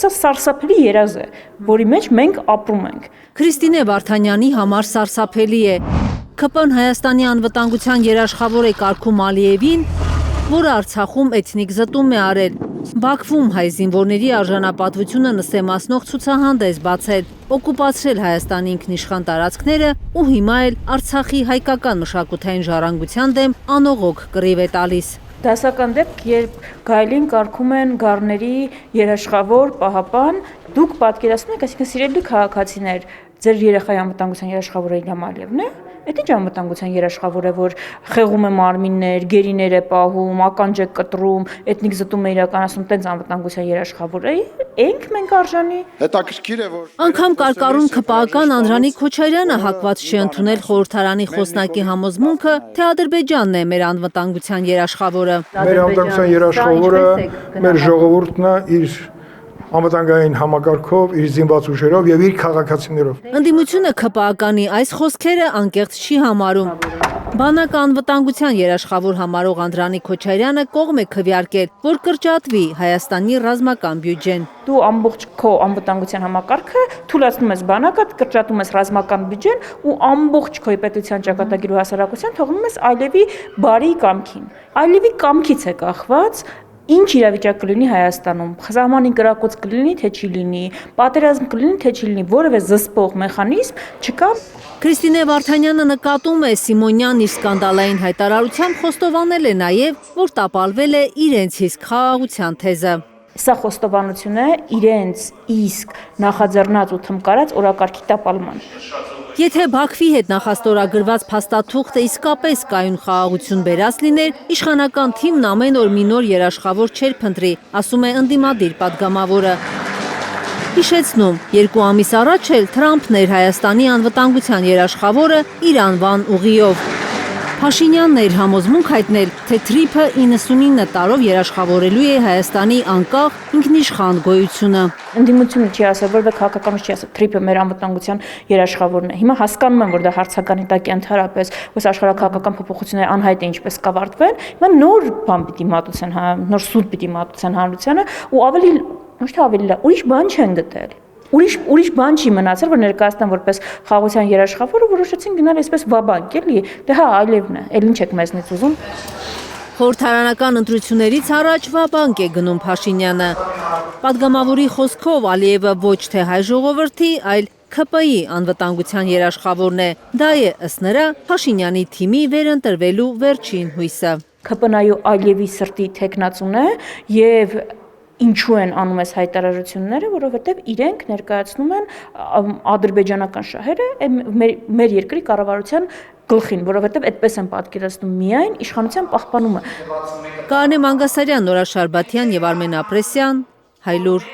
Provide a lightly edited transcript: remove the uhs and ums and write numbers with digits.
Սա սարսափելի երազ է, որի մեջ մենք ապրում ենք։ Քրիստինե Վարդանյանի համար սարսափելի է։ ՔՊ-ն Հայաստանի անվտանգության երաշխավոր է կարգում Ալիևին, որը Արցախում էթնիկ զտում է արել։ Բաքվում հայ զինվորների արժանապատվությունը նսեմացնող ցուցահանդես բացել, օկուպացրել Հայաստանի ինքնիշխան տարածքները ու հիմա էլ Արցախի հայկական մշակութային ժառանգության դեմ անողոք կռիվ է տալիս։ Դասական դեպք, երբ գայլին կարգում են գառների երաշխավոր պահապան, դուք պատկերացնում եք, այսինքն սիրելի քաղաքացիներ, ձեր երեխայի անվտանգության երաշխավորը Իլհամ Ալիևն է։ Այդ ինչ անվտանգության երաշխավոր է, որ խեղում է մարմիններ, գերիներ է պահում, ականջ է կտրում, էթնիկ զտում է իրականացնում, տենց անվտանգության երաշխավոր է։ Ենք մենք արժանի։ Հետաքրքիր է, որ Անգամ կարկառուն ՔՊԱ-կան Անդրանիկ Քոչարյանը հակված չի ընդունել խորհրդարանի խոսնակի համոզմունքը, թե Ադրբեջանն է մեր անվտանգության երաշխավորը։ Մեր անվտանգության երաշխավորը մեր ժողովուրդն է իր անվտանգային համակարգով, իր զինված ուժերով եւ իր քաղաքացիներով։ Ընդդիմությունը ՔՊԱ-կանի այս խոսքերը անկեղծ չի համարում։ Բանակը անվտանգության երաշխավոր համարող Անդրանիկ Քոչարյանը կողմ է քվեարկել, որ կրճատվի Հայաստանի ռազմական բյուջեն։ Դու ամբողջ քո անվտանգության համակարգը թույլատնում ես բանակը, կրճատում ես ռազմական բյուջեն ու ամբողջ քո պետության ճակատագիր ու հասարակության թողնում ես Ալիևի բարի կամքին։ Ալիևի կամքից է կախված ինչ իրավիճակ կլինի Հայաստանում, սահմանին կրակոց կլինի, թե չի լինի, պատերազմ կլինի, թե չի լինի, որևէ զսպող մեխանիզմ չկա։ Քրիստինե Վարդանյանը նկատում է Սիմոնյանն իր սկանդալային հայտարարությամբ խոստովանել է նաև, որ տապալվել է իրենց իսկ խաղաղության թեզը։ Սա խոստովանություն է իրենց իսկ նախաձեռնած ու թմկարած օրակարգի տապալման։ Եթե Բաքվի հետ նախաստորագրված փաստաթուղթը իսկապես կայուն խաղաղություն բերած լիներ, իշխանական թիմն ամեն օր մի նոր երաշխավոր չէր փնտրի, ասում է ընդդիմադիր պատգամավորը։ Հիշեցնում, 2 ամիս առաջ էլ Թրամփն էր Հայաստանի անվտանգության երաշխավորը իր անվան ուղիով։ Փաշինյանն էր համոզմունք հայտնել, թե թրիփը 99 տարով երաշխավորելու է Հայաստանի անկախ ինքնիշխան գոյությունը։ Ընդդիմությունը չի ասել, որևէ քաղաքականություն չի ասել, թրիփը մեր անվտանգության երաշխավորն է։ Հիմա հասկանում եմ, որ դա հարցականի տակ է ընդհանրապես, որ աշխարհակաղակական փոփոխությունները անհայտ է ինչպես կավարտվեն, հիմա նոր բան պիտի մատուցեն, նոր սուտ պիտի մատուցեն հանրությանը ու ավելի, ոչ թե ավելի լավ, ուրիշ բան չեն գտել։ Ուրիշ բան չի մնացել, որ ներկայացնան որպես խաղաղության երաշխավորը, որոշեցին գնալ այսպես վաբանկ, էլի։ Դե հա, Ալիևն է, էլ ինչ եք մեզնից ուզում։ Խորհրդարանական ընտրություններից առաջ վաբանկ է գնում Փաշինյանը։ Պատգամավորի խոսքով Ալիևը ոչ թե հայ ժողովրդի, այլ ՔՊ-ի անվտանգության երաշխավորն է։ Դա է ըստ նրա Փաշինյանի թիմի վերընտրվելու վերջին հույսը։ ՔՊ-նայու Ալիևի սրտի թեկնածուն է եւ ինչու են անում այս հայտարարությունները, որովհետև իրենք ներկայացնում են ադրբեջանական շահերը մեր երկրի կառավարության գլխին, որովհետև այդպես են պատկերացնում միայն իշխանության պահպանումը։ Կանե Մանգասարյան, Նորա Շարբաթյան եւ Արմեն Ապրեսյան, Հայլուր։